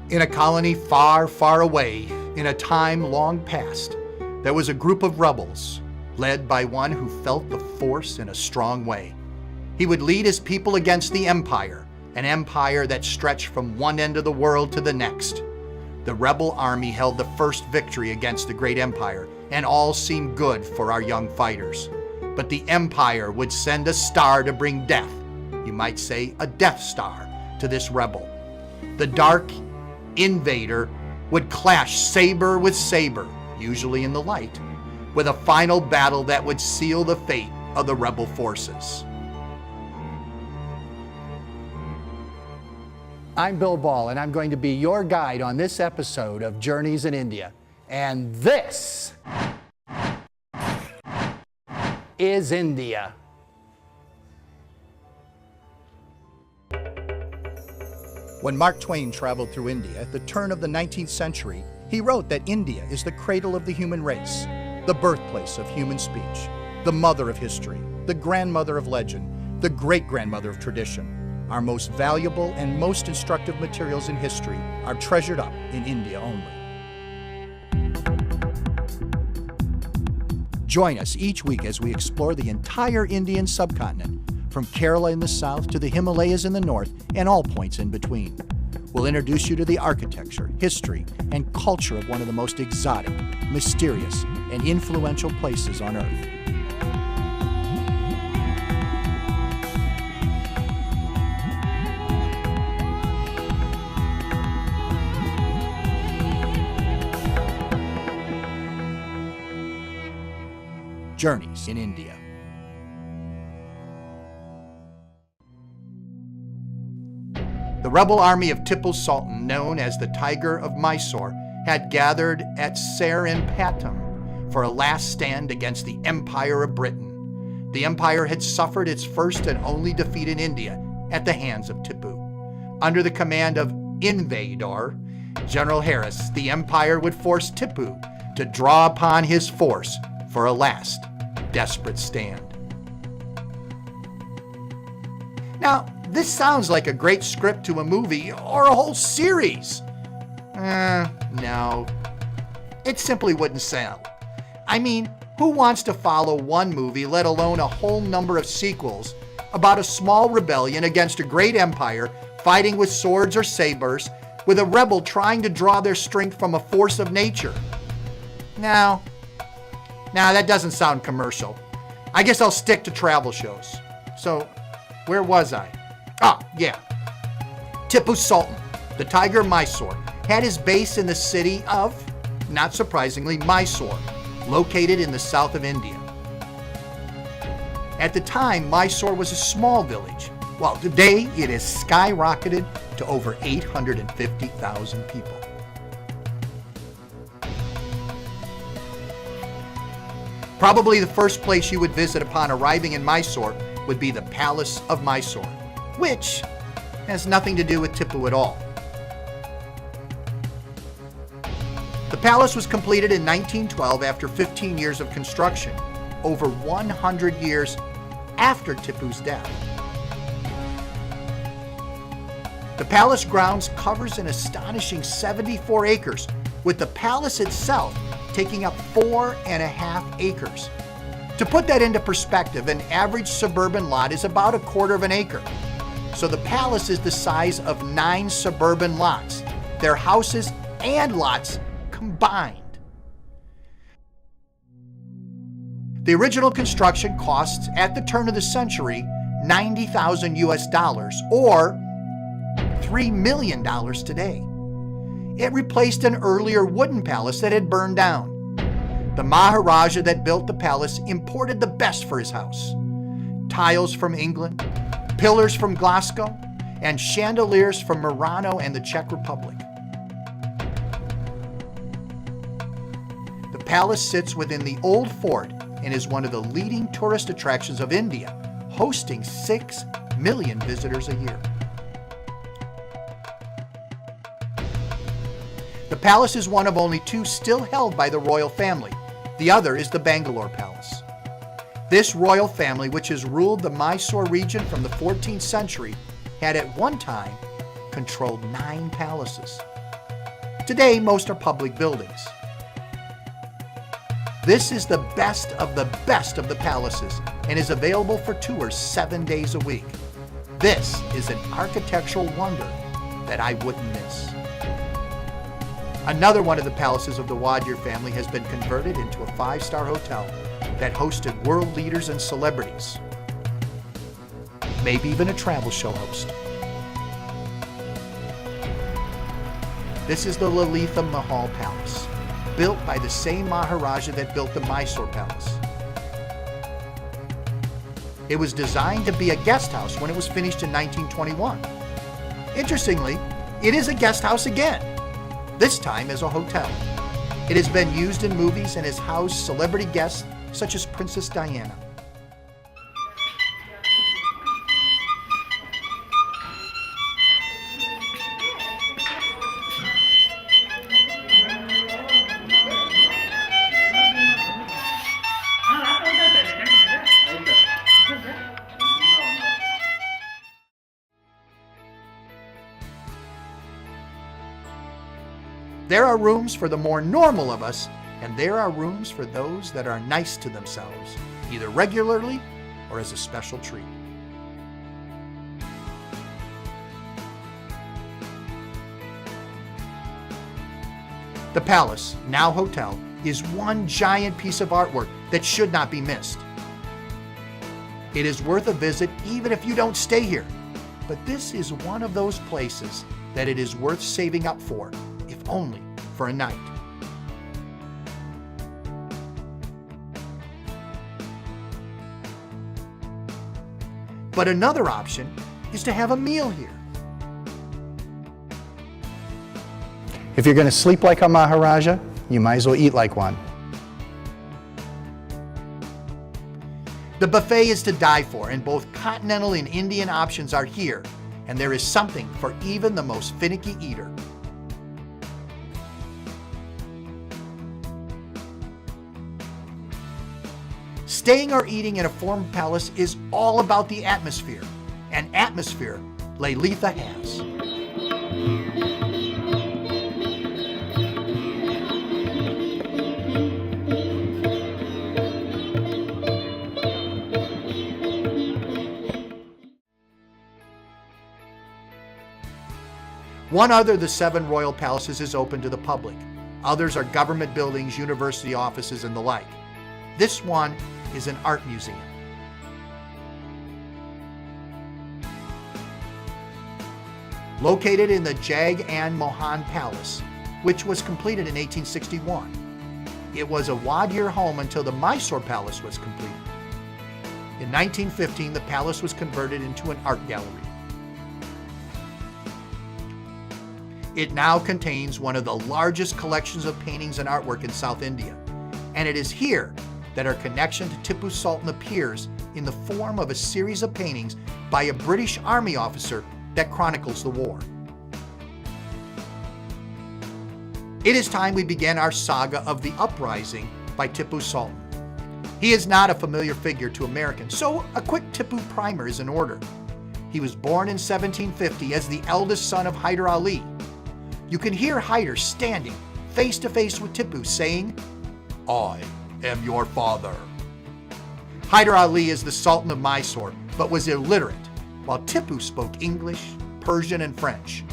In a colony far, far away, in a time long past, there was a group of rebels, led by one who felt the force in a strong way. He would lead his people against the empire, an empire that stretched from one end of the world to the next. The rebel army held the first victory against the great empire, and all seemed good for our young fighters. But the empire would send a star to bring death, you might say a Death Star, to this rebel. The dark invader would clash saber with saber, usually in the light, with a final battle that would seal the fate of the rebel forces. I'm Bill Ball, and I'm going to be your guide on this episode of Journeys in India. And this is India. When Mark Twain traveled through India at the turn of the 19th century, he wrote that India is the cradle of the human race, the birthplace of human speech, the mother of history, the grandmother of legend, the great-grandmother of tradition. Our most valuable and most instructive materials in history are treasured up in India only. Join us each week as we explore the entire Indian subcontinent, from Kerala in the south to the Himalayas in the north and all points in between. We'll introduce you to the architecture, history, and culture of one of the most exotic, mysterious, and influential places on Earth. Journeys in India. The rebel army of Tipu Sultan, known as the Tiger of Mysore, had gathered at Seringapatam for a last stand against the Empire of Britain. The empire had suffered its first and only defeat in India at the hands of Tipu. Under the command of Invader General Harris, the empire would force Tipu to draw upon his force for a last desperate stand. Now, this sounds like a great script to a movie or a whole series. No. It simply wouldn't sell. I mean, who wants to follow one movie, let alone a whole number of sequels, about a small rebellion against a great empire fighting with swords or sabers, with a rebel trying to draw their strength from a force of nature? No, that doesn't sound commercial. I guess I'll stick to travel shows. So, where was I? Yeah. Tipu Sultan, the Tiger of Mysore, had his base in the city of, not surprisingly, Mysore, located in the south of India. At the time, Mysore was a small village. Well, today it has skyrocketed to over 850,000 people. Probably the first place you would visit upon arriving in Mysore would be the Palace of Mysore, which has nothing to do with Tipu at all. The palace was completed in 1912 after 15 years of construction, over 100 years after Tipu's death. The palace grounds covers an astonishing 74 acres, with the palace itself taking up 4.5 acres. To put that into perspective, an average suburban lot is about a quarter of an acre. So the palace is the size of 9 suburban lots, their houses and lots combined. The original construction costs at the turn of the century $90,000 US, or $3 million today. It replaced an earlier wooden palace that had burned down. The Maharaja that built the palace imported the best for his house: tiles from England, pillars from Glasgow, and chandeliers from Murano and the Czech Republic. The palace sits within the old fort and is one of the leading tourist attractions of India, hosting 6 million visitors a year. The palace is one of only 2 still held by the royal family. The other is the Bangalore Palace. This royal family, which has ruled the Mysore region from the 14th century, had at one time controlled 9 palaces. Today, most are public buildings. This is the best of the palaces and is available for tours 7 days a week. This is an architectural wonder that I wouldn't miss. Another one of the palaces of the Wadyer family has been converted into a 5-star hotel that hosted world leaders and celebrities, maybe even a travel show host. This is the Lalitha Mahal Palace, built by the same Maharaja that built the Mysore Palace. It was designed to be a guest house when it was finished in 1921. Interestingly, it is a guest house again, this time as a hotel. It has been used in movies and has housed celebrity guests such as Princess Diana. There are rooms for the more normal of us, and there are rooms for those that are nice to themselves, either regularly or as a special treat. The palace, now hotel, is one giant piece of artwork that should not be missed. It is worth a visit even if you don't stay here, but this is one of those places that it is worth saving up for, if only for a night. But another option is to have a meal here. If you're going to sleep like a Maharaja, you might as well eat like one. The buffet is to die for, and both continental and Indian options are here, and there is something for even the most finicky eater. Staying or eating in a former palace is all about the atmosphere, and atmosphere Lalitha has. One other of the 7 royal palaces is open to the public. Others are government buildings, university offices, and the like. This one is an art museum. Located in the Jag-An Mohan Palace, which was completed in 1861. It was a Wadyer home until the Mysore Palace was completed. In 1915, the palace was converted into an art gallery. It now contains one of the largest collections of paintings and artwork in South India, and it is here that our connection to Tipu Sultan appears in the form of a series of paintings by a British Army officer that chronicles the war. It is time we began our saga of the uprising by Tipu Sultan. He is not a familiar figure to Americans, so a quick Tipu primer is in order. He was born in 1750 as the eldest son of Hyder Ali. You can hear Hyder standing face to face with Tipu saying, "I am your father." Hyder Ali is the Sultan of Mysore, but was illiterate, while Tipu spoke English, Persian, and French.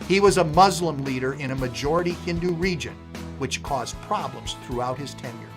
He was a Muslim leader in a majority Hindu region, which caused problems throughout his tenure.